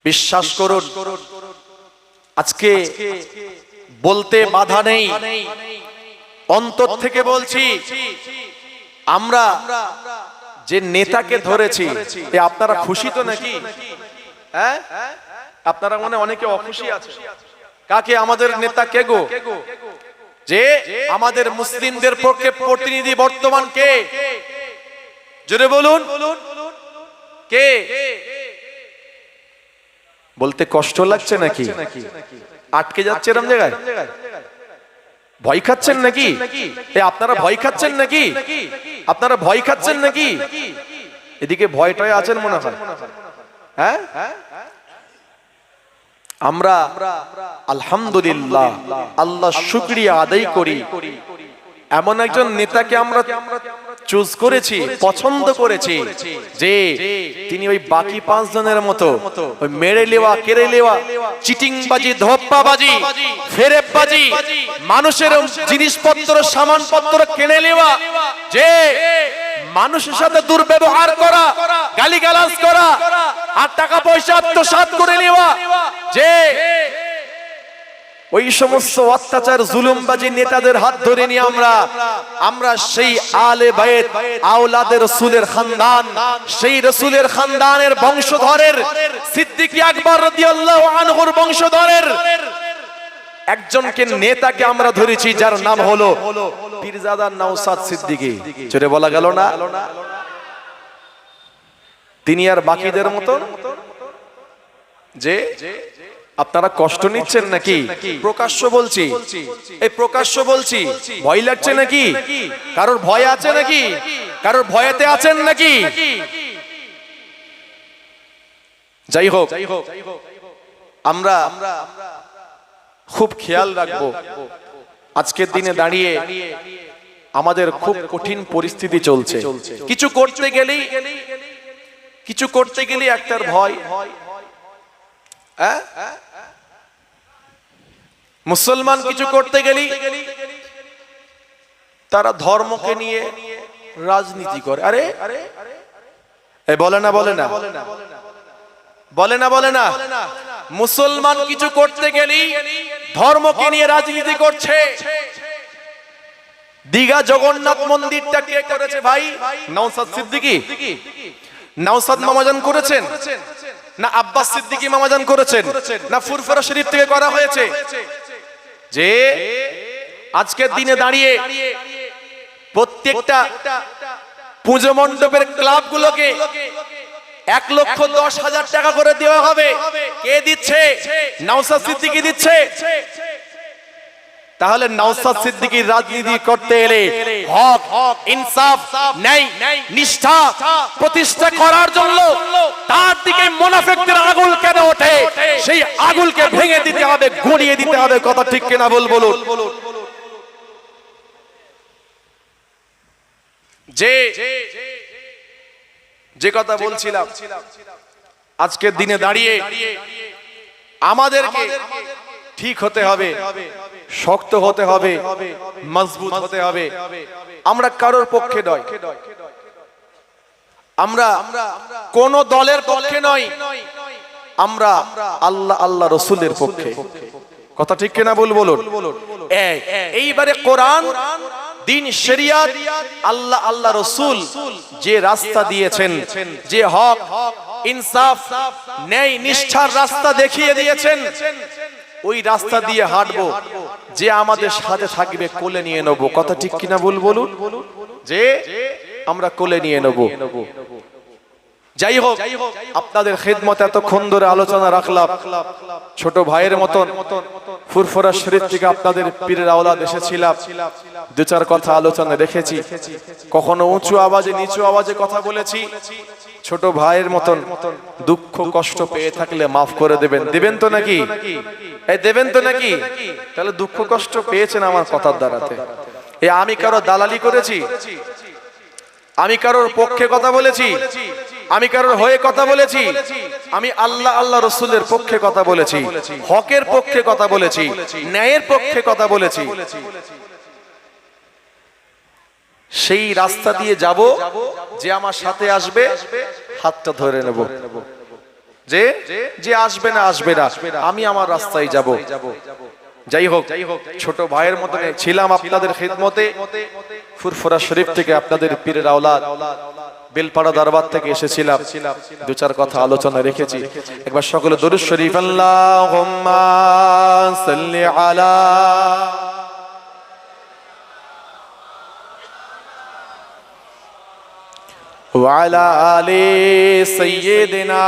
বিশ্বাস করুন, আজকে বলতে বাধা নেই, অন্তর থেকে বলছি, আমরা যে নেতাকে ধরেছি আপনারা খুশি তো নাকি? হ্যাঁ, আপনারা মনে অনেকে অখুশি আছে। কাকে? আমাদের নেতা কে গো? যে আমাদের মুসলিমদের পক্ষে প্রতিনিধি বর্তমান কে? জোরে বলুন, কে? বলতে কষ্ট লাগছে নাকি? আটকে যাচ্ছে এরকম জায়গায়? ভয় খাচ্ছেন নাকি? আপনারা ভয় খাচ্ছেন নাকি? আপনারা ভয় খাচ্ছেন নাকি? এদিকে ভয়টাই আছেন মনে হয়। হ্যাঁ, আমরা আলহামদুলিল্লাহ আল্লাহ শুকরিয়া আদায় করি, এমন একজন নেতাকে আমরা চুজ করেছি, পছন্দ করেছি, যে তিনি ওই বাকি 5 জনের মতো ওই মেরে লেওয়া, কেড়ে লেওয়া, চিটিংবাজি, ধপ্পাবাজি, ফেরেববাজি, মানুষের জিনিসপত্র, সামানপত্র কিনে নেওয়া, যে মানুষের সাথে দুর্ব্যবহার করা, গালিগালাজ করা, আর টাকা পয়সা আত্মসাৎ করে নেওয়া, যে ওই সমস্ত অত্যাচার জুলুমবাজি নেতাদের হাত ধরে নিয়ে আমরা সেই আলে বাইত আওলাদে রাসূলের খানদান, সেই রাসূলের খানদানের বংশধরের সিদ্দিক আকবর রাদিয়াল্লাহু আনহুর বংশধরের একজনকে নেতাকে আমরা ধরেছি, যার নাম হলো পীরজাদা নওশাদ সিদ্দিকী। জোরে বলা গেল না? তিনি আর বাকিদের মতো যে আপনারা কষ্ট নিচ্ছেন নাকি? প্রকাশ্য বলছি, এই প্রকাশ্য বলছি, ভয় লাগছে নাকি? কারোর ভয় আছে নাকি? কারোর ভয়েতে আছেন নাকি? যাই হোক, আমরা খুব খেয়াল রাখবো। আজকের দিনে দাঁড়িয়ে আমাদের খুব কঠিন পরিস্থিতি চলছে। কিছু করতে গেলেই একটার ভয়। মুসলমান কিছু করতে গেলি তারা ধর্মকে নিয়ে রাজনীতি করে। আরে বলে না, বলে না, বলে না, বলে না, মুসলমান কিছু করতে গেলি ধর্মকে নিয়ে রাজনীতি করছে। দীঘা জগন্নাথ মন্দিরটা কে করেছে ভাই? নওশাদ সিদ্দিকী। নওশাদ মামাজান করেছেন না আব্বাস সিদ্দিকী মামাজান করেছেন না ফুরফুরা শরীফ থেকে করা হয়েছে? যে আজকের দিনে দাঁড়িয়ে প্রত্যেকটা পুজো মণ্ডপের ক্লাবগুলোকে 1,10,000 টাকা করে দেওয়া হবে। কে দিচ্ছে? নওশাদ সিদ্দিকী দিচ্ছে। তাহলে নওশাদ সিদ্দিকীর রাজনীতি করতে এলে হক, ইনসাফ, ন্যায়, নিষ্ঠা প্রতিষ্ঠা করার জন্য তার দিকে মুনাফিকদের আগুল কেন ওঠে, সেই আগুলকে ভেঙে দিতে হবে, গড়িয়ে দিতে হবে। কথা ঠিক কিনা বলুন? যে কথা বলছিলাম, আজকের দিনে দাঁড়িয়ে আমাদেরকে ঠিক হতে হবে, শক্ত হতে হবে, মজবুত হতে হবে। আমরা কারোর পক্ষে নয়, আমরা কোন দলের পক্ষে নয়, আমরা আল্লাহ রাসূলের পক্ষে। কথা ঠিক কিনা বলুন? এইবারে কোরআন, দিন, শরিয়াত, আল্লাহ রাসূল যে রাস্তা দিয়েছেন, যে হক, ইনসাফ, ন্যায়, নিষ্ঠার রাস্তা দেখিয়ে দিয়েছেন, ওই রাস্তা দিয়ে হাঁটবো। যে আমাদের সাথে থাকবে, কোলে নিয়ে নেবো। কথা ঠিক কিনা বলুন? যে আমরা কোলে নিয়ে নেবো। যাই হোক, আপনাদের খেদমতে এতক্ষণ ধরে আলোচনা রাখলাম। ছোট ভাইয়ের মতন ফুরফুরা শরীফ থেকে আপনাদের পীরের আওলাদ এসেছিলাম, 2-4 কথা আলোচনা রেখেছি। কখনো উঁচু আওয়াজে, নিচু আওয়াজে কথা বলেছি। ছোট ভাইয়ের মতন দুঃখ কষ্ট পেয়ে থাকলে মাফ করে দেবেন। দেবেন তো নাকি? দেবেন তো নাকি? তাহলে দুঃখ কষ্ট পেয়েছেন আমার কথার দ্বারাতে। আমি কারো দালালি করেছি? আমি কারোর পক্ষে কথা বলেছি? আমি কারোর হয়ে কথা বলেছি? আমি আল্লাহ রাসূলের পক্ষে কথা বলেছি, হকের পক্ষে কথা বলেছি, ন্যায়ের পক্ষে কথা বলেছি। সেই রাস্তা দিয়ে যাব, যে আমার সাথে আসবে হাতটা ধরে নেব। যে যে আসবে না আসবে না, আমি আমার রাস্তায় যাব। যাই হোক, ছোট ভাইয়ের মতো ছিলাম আপনাদের খিদমতে। ফুরফুরা শরীফ থেকে আপনাদের পীরের আওলাদ বেলপাড়া দরবার থেকে এসেছিলাম, দু চার কথা আলোচনা রেখেছি। একবার সকলে দরুদ শরীফ আল্লাহুম্মা সাল্লি আলা ওয়া আলা আলি সাইয়্যিদিনা।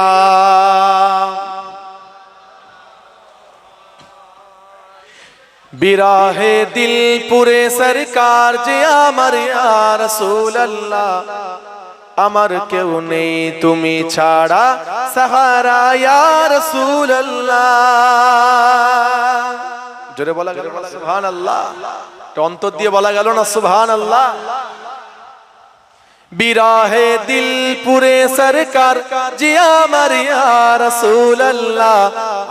বিরাহে দিল পুরে সরকার যে আমার ইয়া রাসূলুল্লাহ, আমার কেউ নেই তুমি ছাড়া সাহারা ইয়া রাসূলুল্লাহ। জোরে বলা গেল না সুবহানাল্লাহ? অন্তর দিয়ে বলা গেল না সুবহানাল্লাহ? বিরাহে দিল পুরে সরকার যে আমার ইয়া রাসূলুল্লাহ,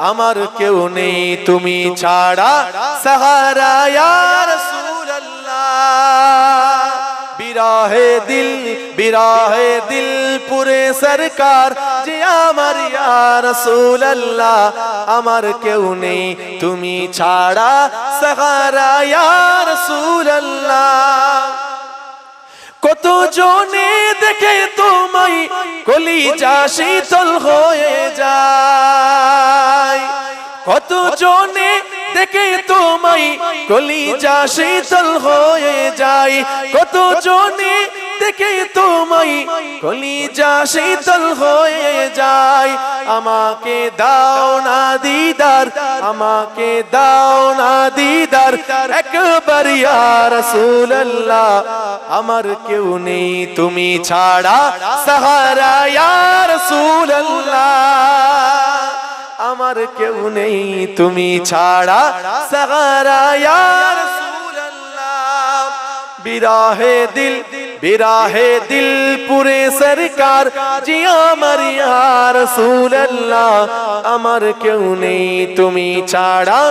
আমার কেউ নেই তুমি ছাড়া সাহারা ইয়া রাসূলুল্লাহ। বিরাহে দিল পুরে সরকার যে আমার ইয়া রাসূলুল্লাহ, আমার কেউ নেই তুমি ছাড়া সাহারা ইয়া রাসূলুল্লাহ। কত জনে দেখে তোমায় কলিজা শীতল হয়ে যায়, কত জনে দেখে তোমায় কলিজা শীতল হয়ে যায়, কত জনে দেখে তোমায় কলিজা শীতল হয়ে যায়। আমাকে দাও না দিদার, আমাকে দাও না দিদার একবার ইয়া রাসূলুল্লাহ, আমার কেউ নেই তুমি ছাড়া সাহারা ইয়া রাসূলুল্লাহ, আমার কেউ নেই তুমি ছাড়া সাহারা ইয়া রাসূলুল্লাহ। বিরাহে দিল পুরে সরকার জি আমার ইয়া রাসূলুল্লাহ, আমার কেউ নেই তুমি ছাড়া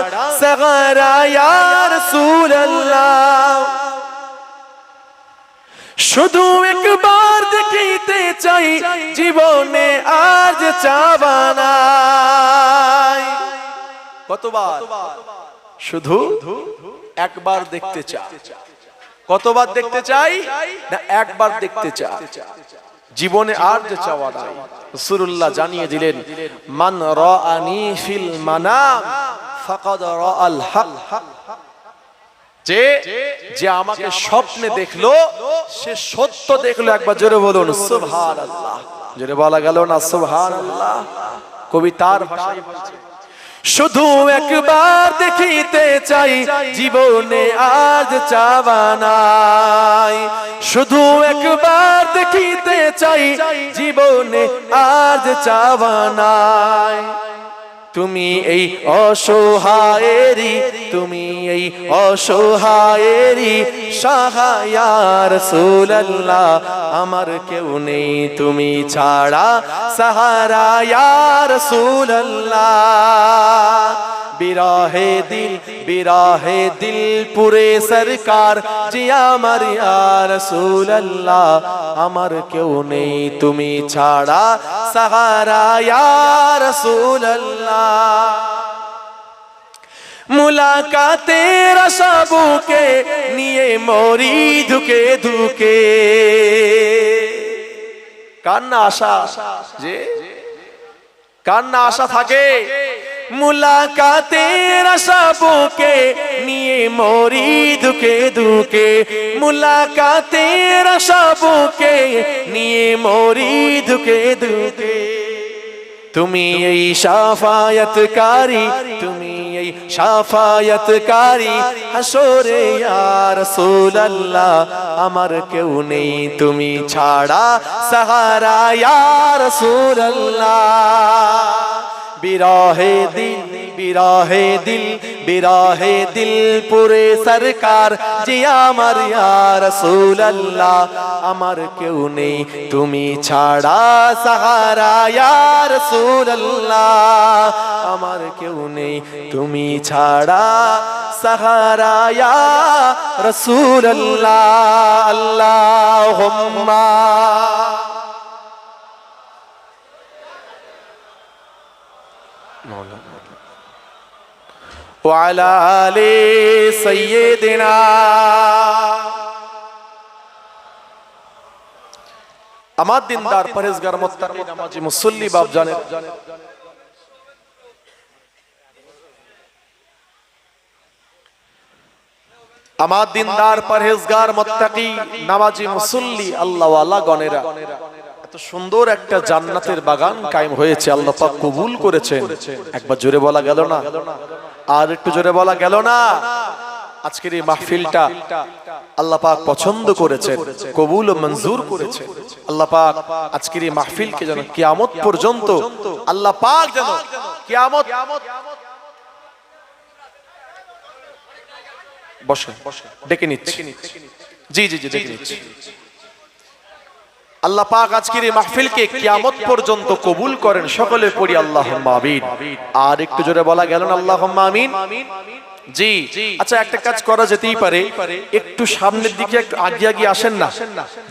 সাহারা ইয়া রাসূলুল্লাহ। শুধু একবার দেখিতে চাই জীবনে আজ চাবানাই। কতবার? শুধু একবার দেখতে চাই। কতবার দেখতে চাই? না একবার দেখতে চাই, জীবনে আর যে চাওয়া নাই। রাসূলুল্লাহ জানিয়ে দিলেন, মান রাআনি ফিল মানাম ফাকাদ রাআল হক। যে যে আমাকে স্বপ্নে দেখলো সে সত্য দেখলো। একবার জোরে বলুন সুবহানাল্লাহ। জোরে বলা গেল না সুবহানাল্লাহ? কবিতার ভাষায় বলছে, শুধু একবার দেখিতে চাই জীবনে আজ চাবানাই, শুধু একবার দেখিতে চাই জীবনে আজ চাবানাই। তুমি এই অসহায়েরি, তুমি এই অসহায়েরি সহায় ইয়া রাসূলুল্লাহ, আমার কেউ নেই তুমি ছাড়া সাহারা ইয়া রাসূলুল্লাহ। বিরাহে দিল পুরে সরকার জি আমার ইয়া রাসূলুল্লাহ, আমার কেউ নেই তুমি ছাড়া সাহারা ইয়া রাসূলুল্লাহ। মুলাকাতের আশা বুকে নিয়ে মরি ধুকে ধুকে। কান্না আশা, যে কান্না আশা থাকে। মুলাকাতের আশা বুকে নিয়ে মরি ধুকে ধুকে, মুলাকাতের আশা বুকে নিয়ে মরি ধুকে ধুকে। তুমি এই শাফায়াতকারী, তুমি এই শাফায়াতকারী হাসরে ইয়া রাসূলুল্লাহ, আমার কেউ নেই তুমি ছাড়া সাহারা ইয়া রাসূলুল্লাহ। বিরাহে দিল পুরে সরকার জি আমার ইয়া রাসূলুল্লাহ, আমার কেউ নেই তুমি ছাড়া সাহারা ইয়া রাসূলুল্লাহ, আমার কেউ নেই তুমি ছাড়া সাহারা ইয়া রাসূলুল্লাহ। আল্লাহুম্মা وعلى آل سيدنا আমার দিনদার পরহেজগার মুত্তাকি নামাজি মুসল্লি বাপ জানেন, আমার দিনদার পরহেজগার মুত্তাকি নামাজি মুসল্লি আল্লাহ ওয়ালা গণেরা, এত সুন্দর একটা জান্নাতের বাগান কায়েম হয়েছে, আল্লাহ পাক কবুল করেছেন। একবার জোরে বলা গেল না? আর একটু জোরে বলা গেল না? আজকের এই মাহফিলটা আল্লাহ পাক পছন্দ করেছেন, কবুল ও মঞ্জুর করেছেন। আল্লাহ পাক আজকের এই মাহফিলকে যেন কিয়ামত পর্যন্ত আল্লাহ পাক যেন কিয়ামত বসে ডেকে নিচ্ছি, জি জি জি ডেকে নিচ্ছি। আল্লাহ পাক আজকের এই মাহফিলকে কিয়ামত পর্যন্ত কবুল করেন, সকলে পড়ি আল্লাহুম্মা আমিন। আর একটু জোরে বলা গেল না? আল্লাহুম্মা আমিন। জি, আচ্ছা একটা কাজ করা যেতেই পারে, একটু সামনের দিকে একটু আগে আসেন না,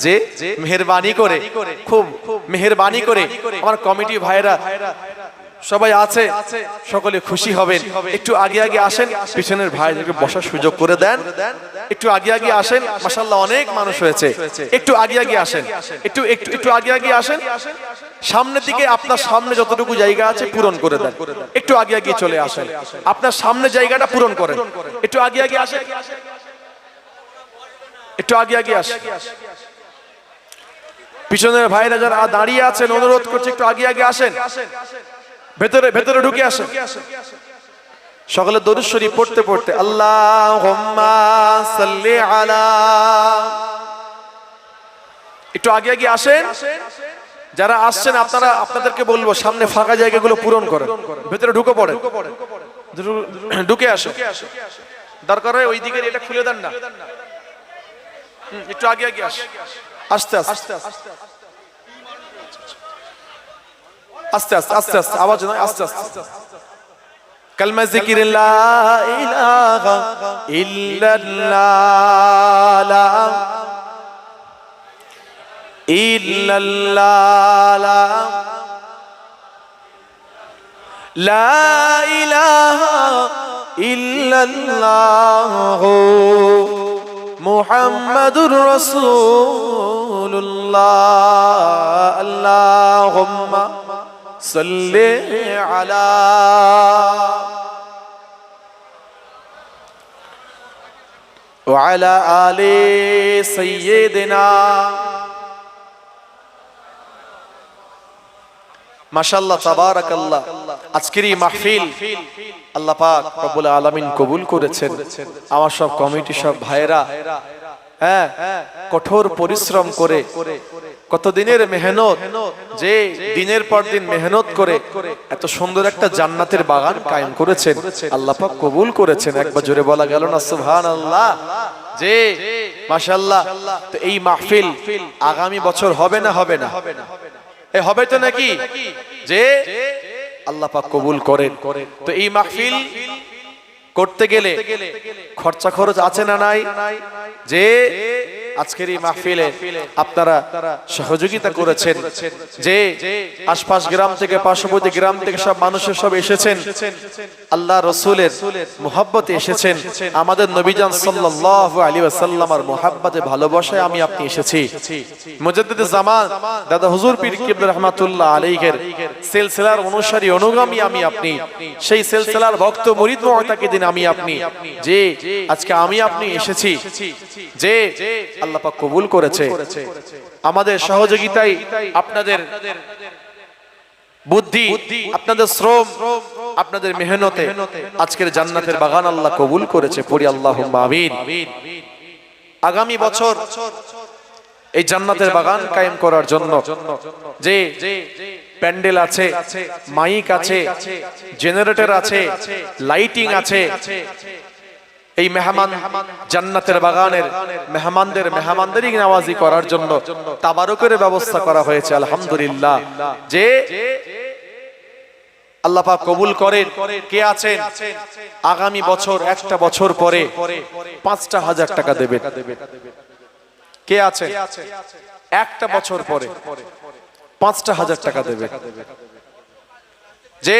যে মেহেরবানি করে, খুব মেহেরবানি করে আমার কমিটি ভাইরা সবাই আছে, সকলে খুশি হবেন। একটু আগে আসেন, পিছনের ভাইদেরকে বসার সুযোগ করে দেন। একটু আগে আসেন, মাশাআল্লাহ অনেক মানুষ হয়েছে। একটু আগে আসেন, একটু একটু একটু আগে আসেন। সামনের দিকে আপনার সামনে যতটুকু জায়গা আছে পূরণ করে দেন। একটু আগে চলে আসেন, আপনার সামনে জায়গাটা পূরণ করেন। একটু আগে আসেন, একটু আগে আসেন। পিছনের ভাইরা যারা দাঁড়িয়ে আছেন, অনুরোধ করছি একটু আগে আসেন, ভেতরে ভেতরে ঢুকে আসেন। সকলে দরুদ শরীফ পড়তে পড়তে আল্লাহুম্মা সাল্লি আলা, একটু আগে আসেন। যারা আসছেন আপনারা, আপনাদেরকে বলবো সামনে ফাঁকা জায়গাগুলো পূরণ করেন, ভেতরে ঢুকে পড়েন, ঢুকে আসেন। দরকার হয় ওই দিকের এটা খুলে দেন না, একটু আগে আসেন, আস্তে আস্তে আস্তে আস্তে আস্তে আস্তে, আওয়াজ নয়, আস্তে আস্তে। কালমা জিকির লা ইলাহা ইল্লাল্লাহ, লা ইল্লাল্লাহ, লা ইলাহা ইল্লাল্লাহ মুহাম্মাদুর রাসূলুল্লাহ। আল্লাহুম্মা সাল্লি আলা ওয়া আলা আলি সাইয়্যিদিনা। মাশাআল্লাহ, তাবারাকাল্লাহ। আজকের এই মাহফিল আল্লাহ পাক রব্বুল আলামিন কবুল করেছেন। আমার সব কমিটি, সব ভাইরা, হ্যাঁ, কঠোর পরিশ্রম করে, কত দিনের মেহনত, যে দিনের পর দিন মেহনত করে এত সুন্দর একটা জান্নাতের বাগান কায়েম করেছেন, আল্লাহ পাক কবুল করেছেন। একবার জোরে বলা গেল না সুবহানাল্লাহ? যে মাশাআল্লাহ। তো এই মাহফিল আগামী বছর হবে না? হবে না? এ হবে তো নাকি? যে আল্লাহ পাক কবুল করেন। তো এই মাহফিল করতে গেলে খরচা খরচ আছে না নাই? যে আজকের এই মাহফিলে আপনারা সহযোগিতা করেছেন, যে আশপাশ গ্রাম থেকে, পার্শ্ববর্তী গ্রাম থেকে সব মানুষের সব এসেছেন, আল্লাহ রাসূলের মুহাব্বতে এসেছেন, আমাদের নবীজান সাল্লাল্লাহু আলাইহি ওয়াসাল্লামের মুহাব্বতে ভালোবাসায় আমি আপনি এসেছি। মুজাদ্দিদ জামান দাদা হুজুর পীর কিবলা রাহমাতুল্লাহ আলাইহির সিলসিলার অনুসারী, অনুগামী আমি আপনি, সেই সিলসিলার ভক্ত মুরিদ মুতাকিদিন আমি আপনি, যে আজকে আমি আপনি এসেছি, যে আল্লাহ পাক কবুল করেছে। আমাদের সহযোগিতায়, আপনাদের বুদ্ধি, আপনাদের শ্রম, আপনাদের মেহনতে আজকের জান্নাতের বাগান আল্লাহ কবুল করেছে। পড়ি আল্লাহুম্মা আমিন। আগামী বছর এই জান্নাতের বাগান কায়েম করার জন্য যে প্যান্ডেল আছে, মাইক আছে, জেনারেটর আছে, লাইটিং আছে, এই মেহমান জান্নাতের বাগানের মেহমানদেরই নওয়াজি করার জন্য তাবারুকের ব্যবস্থা করা হয়েছে। আলহামদুলিল্লাহ। যে আল্লাহ পাক কবুল করেন। কে আছেন আগামী বছর, একটা বছর পরে ৫,০০০ টাকা দেবেন? কে আছেন একটা বছর পরে ৫,০০০ টাকা দেবে? যে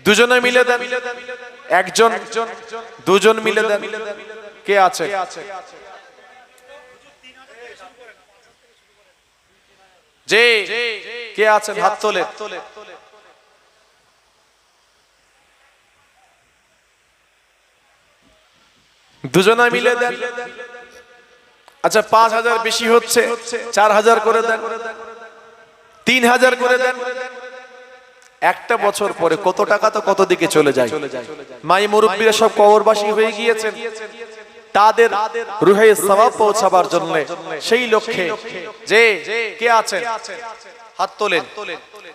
দুজনে মিলে দেন, একজন দুজন মিলে দেন, কে আছে? যে কে আছেন হাত তোলে। দুজনে মিলে দেন। আচ্ছা 5,000 বেশি হচ্ছে, 4,000 করে দেন, 3,000 করে দেন। একটা বছর পরে কত টাকা তো কত দিকে চলে যায়। মাই মুরব্বীরা সব কবরবাসী হয়ে গিয়েছেন, তাদের রুহে সওয়াব পৌঁছাবার জন্য সেই লক্ষ্যে যে কে আছেন হাত তোলেন,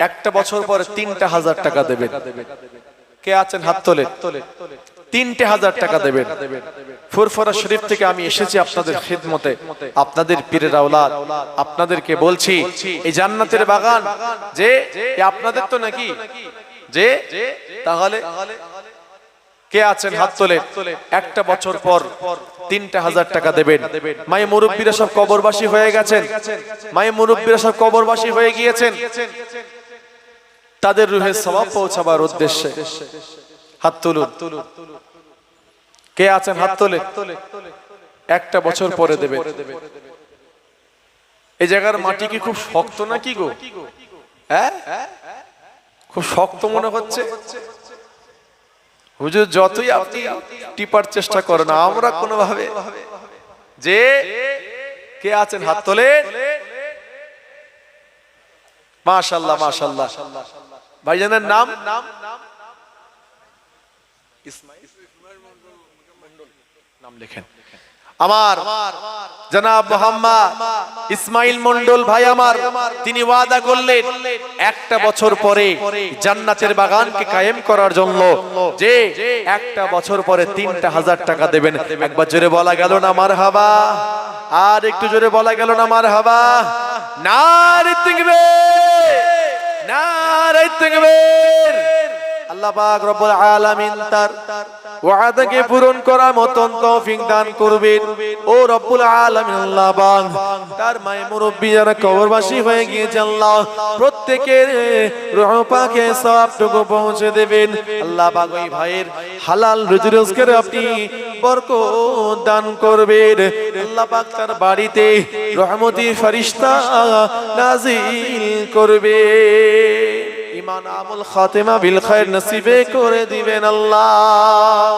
একটা বছর পরে 3,000 টাকা দেবেন। কে আছেন হাত তোলেন, 3,000 টাকা দেবেন। ফুরফুরা শরীফ থেকে আমি এসেছি আপনাদের খিদমতে, আপনাদের পীরের আওলাদ, আপনাদেরকে বলছি এই জান্নাতের বাগান যে আপনাদের তো নাকি, যে তাহলে কে আছেন হাত তোলে, একটা বছর পর 3,000 টাকা দেবেন। মাই মুরব্বীরা সব কবরবাসী হয়ে গেছেন, মাই মুরব্বীরা সব কবরবাসী হয়ে গিয়েছেন, তাদের রুহে সওয়াব পৌঁছাবার উদ্দেশ্যে হাত তুলুন। কে আছেন হাত তোলে, একটা বছর পরে দেবে। এই জায়গার মাটি কি খুব শক্ত নাকি গো? হ্যাঁ, খুব শক্ত মনে হচ্ছে। হুজুর যতই আপনি টিপার চেষ্টা করেন, আমরা কোনোভাবে, যে কে আছেন হাত তোলে। মাশাআল্লাহ মাশাআল্লাহ। ভাইজানের নাম ইসমাইল, নাম লেখেন। আমার জনাব মোহাম্মদ ইসমাইল মন্ডল ভাই আমার, তিনি ওয়াদা করলেন একটা বছর পরে জান্নাতের বাগানকে কায়েম করার জন্য যে একটা বছর পরে 3,000 টাকা দেবেন। একবার জোরে বলা গেল না মারহাবা? আর একটু জোরে বলা গেল না মারহাবা? নারে তাকবীর, নারে তাকবীর। আল্লাহ পাক রব্বুল আলামিন তার ওয়াদাকে পূরণ করার মতন তৌফিক দান করবেন। ও রব্বুল আলামিন আল্লাহ পাক তার মায়ে মুরব্বি যারা কবরবাসী হয়ে গিয়েছে, আল্লাহ প্রত্যেকের রূহ পাকে সওয়াবটুকু পৌঁছে দেবেন। আল্লাহ পাক ওই ভাইয়ের হালাল রুজি রোজগারে আপনি বরকত দান করবেন। আল্লাহ পাক তার বাড়িতে রহমতের ফেরেশতা নাযিল করবে, ঈমান আমল খাতেমা বিল খায়র নসিবে করে দিবেন আল্লাহ।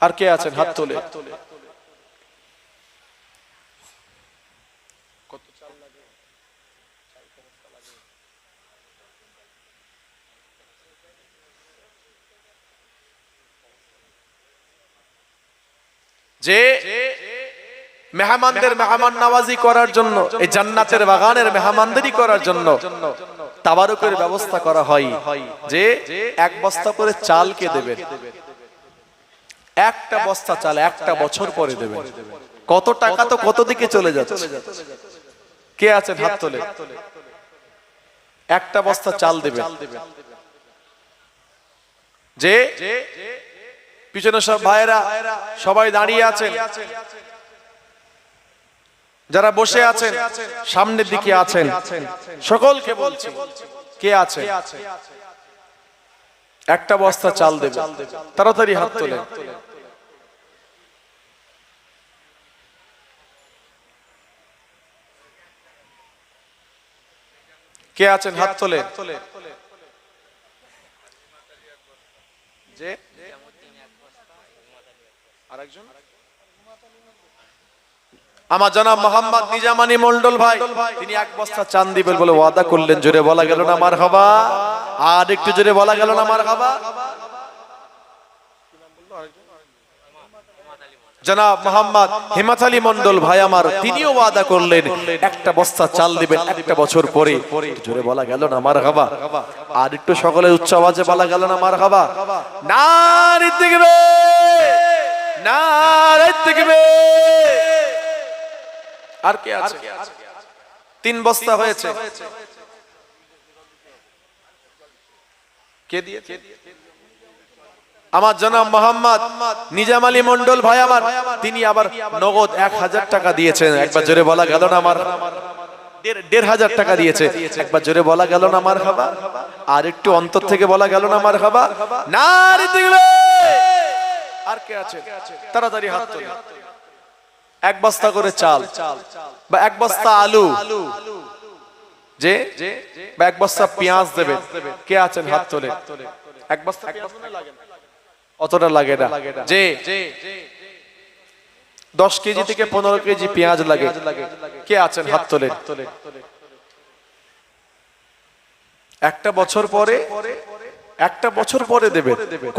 আর কে আছেন হাত তোলে? যে মেহমানদের মেহমান নওয়াজি করার জন্য, এই জান্নাতের বাগানের মেহমানদারি করার জন্য তাবারুকের ব্যবস্থা করা হয়, যে এক বস্তা করে চাল কে দেবেন, একটা বস্তা চাল একটা বছর পরে দেবেন। কত টাকা তো কত দিকে চলে যাচ্ছে। কে আছেন হাত তোলে? একটা বস্তা চাল দেবেন। যে পিছনে সব ভাইরা সবাই দাঁড়িয়ে আছেন, যারা বসে আছেন, সামনের দিকে আছেন, সকলকে বলছি কে আছে একটা বস্তা চাল দেবে। তাড়াতাড়ি হাত তোলেন। কে আছেন হাত তোলেন। যে আরেকজন আমার জনাব মোহাম্মদ নিজামানি মন্ডল ভাই, তিনি এক বস্তা চাল দিবেন বলে ওয়াদা করলেন। জোরে বলা গেল না মারহাবা? আর একটু জোরে বলা গেল না মারহাবা? জনাব মোহাম্মদ হিমাত আলী মন্ডল ভাই আমার, তিনিও ওয়াদা করলেন একটা বস্তা চাল দিবেন একটা বছর পরে। জোরে বলা গেল না মারহাবা? আর একটু সকলে উচ্চ আওয়াজে বলা গেল না মারহাবা? নারে তাকবীর, নারে তাকবীর। আর কে আছে? 3 বস্তা হয়েছে। কে দিয়ে? আমার জনাব মোহাম্মদ নিজাম আলী মন্ডল ভাই আমার, তিনি আবার নগদ 1,000 টাকা দিয়েছেন। একবার জোরে বলা গেল না আমার? 1,500 টাকা দিয়েছে। একবার জোরে বলা গেল না মারহাবা? আর একটু অন্তর থেকে বলা গেল না মারহাবা? নারে তাকবীর। আর কে আছে? তাড়াতাড়ি হাত তোলে। 1 বস্তা করে চাল বা 1 বস্তা আলু, যে বা 1 বস্তা পেঁয়াজ দেবে, কে আছেন হাত তোলে? 1 বস্তা পেঁয়াজ লাগে না, অতটা লাগে না। যে 10 কেজি থেকে 15 কেজি পেঁয়াজ লাগে, কে আছেন হাত তোলেন? একটা বছর পরে দেবে,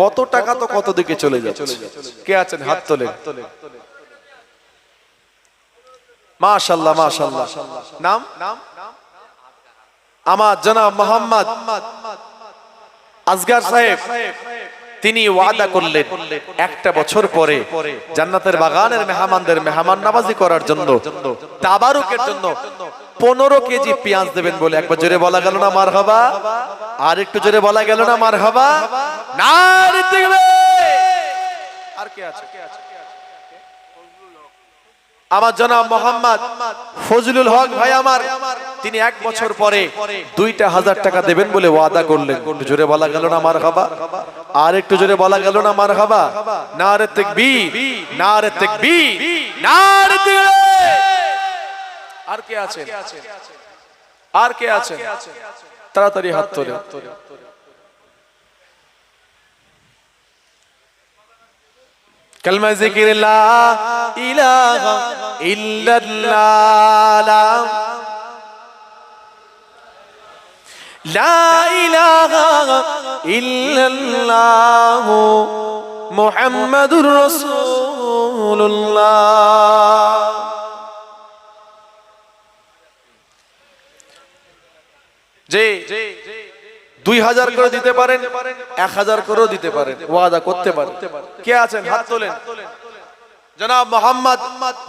কত টাকা তো কত দিকে চলে যাচ্ছে, কে আছেন হাত তোলেন? মাশাআল্লাহ মাশাআল্লাহ। নাম আমার জনাব মোহাম্মদ আসগর সাহেব, তিনি ওয়াদা করলেন একটা বছর পরে জান্নাতের বাগানের মেহমানদের মেহমান নামাজি করার জন্য, তাবারুকের জন্য 15 কেজি পেঁয়াজ দেবেন বলে। একবার জোরে বলা গেল না মারহাবা? আর একটু জোরে বলা গেল না মারহাবা? নারে তাকবীর। আর কে আছে? আমার জনাব মোহাম্মদ ফজলুল হক ভাই আমার, তিনি 1 বছর পরে 2,000 টাকা দেবেন বলে ওয়াদা করলেন। জোরে বলা গেল না মারহাবা? আর একটু জোরে বলা গেল না মারহাবা? নারে তাকবীর, নারে তাকবীর, নারে তাকবীর। আর কে আছে? আর কে আছে? তাড়াতাড়ি হাত তোলে। কালমা জিকির লা ইলাহা ইল্লাল্লাহ, লা ইলাহা ইল্লাল্লাহ মুহাম্মাদুর রাসূলুল্লাহ। যে 2,000 করে দিতে পারেন, 1,000 করেও দিতে পারেন, ওয়াদা করতে পারেন। কে আছেন হাত তোলেন? জনাব মোহাম্মদ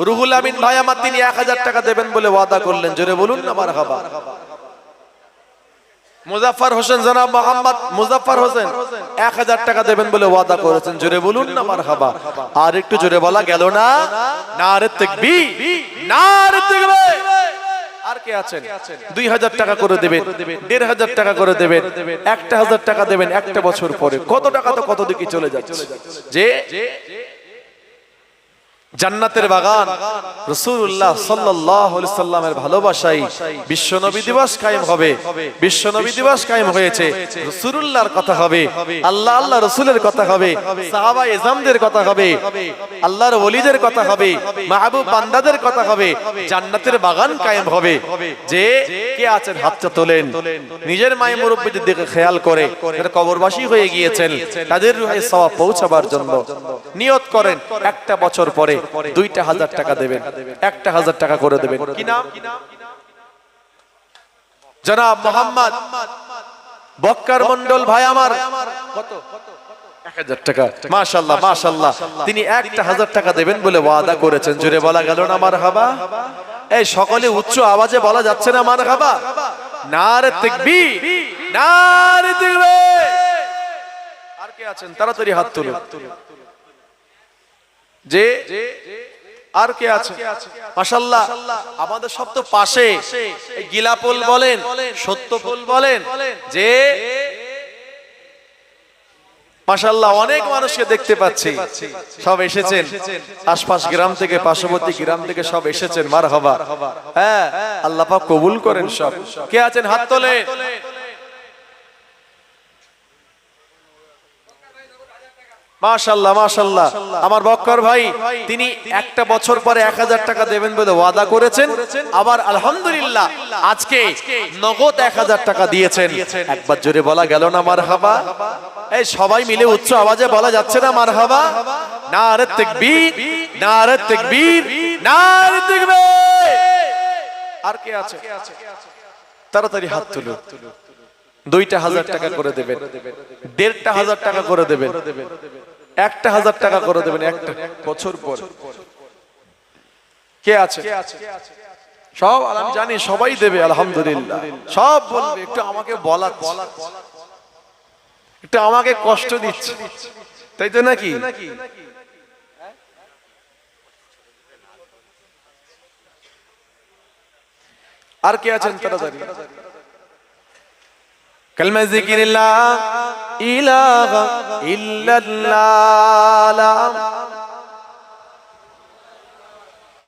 রুহুল আমিন ভাই আমার, তিনি 1,000 টাকা দেবেন বলে ওয়াদা করলেন। জোরে বলুন না মারহাবা। মুজাফফর হোসেন, জনাব মোহাম্মদ মুজাফফর হোসেন 1,000 টাকা দেবেন বলে ওয়াদা করেছেন। জোরে বলুন না মারহাবা। আর একটু জোরে বলা গেল না? নারে তাকবীর, নারে তাকবীর। আর কে আছেন? 2,000 টাকা করে দেবেন, 1,500 টাকা করে দেবেন, 1,000 টাকা দেবেন একটা বছর পরে। কত টাকা তো কত দিকে চলে যাচ্ছে। যে জান্নাতের বাগান রাসূলুল্লাহ সাল্লাল্লাহু আলাইহি সাল্লামের ভালোবাসায় বিশ্বনবী দিবস কায়েম হবে। বিশ্বনবী দিবস কায়েম হয়েছে, রাসূলুল্লাহর কথা হবে, আল্লাহ আল্লাহ রাসূলের কথা হবে, সাহাবায়ে ইজমদের কথা হবে, আল্লাহর ওলিদের কথা হবে, মাহবুব বান্দাদের কথা হবে, জান্নাতের বাগান কায়েম হবে। যে কে আছেন হাতটা তোলেন। নিজের মায়ে মুরব্বিদের দিকে খেয়াল করে, যারা কবরবাসী হয়ে গিয়েছেন তাদের রুহে সওয়াব পৌঁছাবার জন্য নিয়ত করেন। একটা বছর পরে 2,000 টাকা দেবেন, 1,000 টাকা করে দেবেন। কি নাম? জনাব মোহাম্মদ বক্কার মন্ডল ভাই আমার। কত? 1,000 টাকা। মাশাআল্লাহ মাশাআল্লাহ। তিনি 1,000 টাকা দেবেন বলে ওয়াদা করেছেন। জোরে বলা গেল না মারহাবা? এই সকলে উচ্চ আওয়াজে বলা যাচ্ছে না মারহাবা? নারে তাকবীর, নারে তাকবীর। আর কে আছেন? তাড়াতাড়ি হাত তুলুন। যে আর কে আছে? মাশাআল্লাহ, আমাদের সব তো পাশে গিলাপোল বলেন, সত্যপোল বলেন, যে মাশাআল্লাহ অনেক মানুষকে দেখতে পাচ্ছি, সব এসেছেন আশপাশ গ্রাম থেকে, পার্শ্ববর্তী গ্রাম থেকে সব এসেছেন। মারহাবা। হ্যাঁ, আল্লাহ পাক কবুল করেন সব। কে আছেন হাত তোলেন। মাশাআল্লাহ মাশাআল্লাহ। আমার বক্কর ভাই, তিনি একটা বছর পরে 1,000 টাকা দেবেন বলে ওয়াদা করেছেন। আবার আলহামদুলিল্লাহ আজকে নগদ 1,000 টাকা দিয়েছেন। একবার জোরে বলা গেল না মারহাবা? এই সবাই মিলে উচ্চ আওয়াজে বলা যাচ্ছে না মারহাবা? নারে তাকবীর, নারে তাকবীর, নারে তাকবীর। আর কে আছে? তাড়াতাড়ি হাত তুলুন। 2,000 টাকা করে দেবেন, 1,500 টাকা করে দেবেন, 1,000 টাকা করে দেবেন একটা বছর পর। কে আছে? সব আমি জানি সবাই দেবে আলহামদুলিল্লাহ, সব বলবে। একটু আমাকে বলা, একটু আমাকে কষ্ট দিচ্ছে, তাই তো নাকি? আর কে আছেন তাড়াতাড়ি কালমা জিকির লা ইলাহা ইল্লাল্লাহ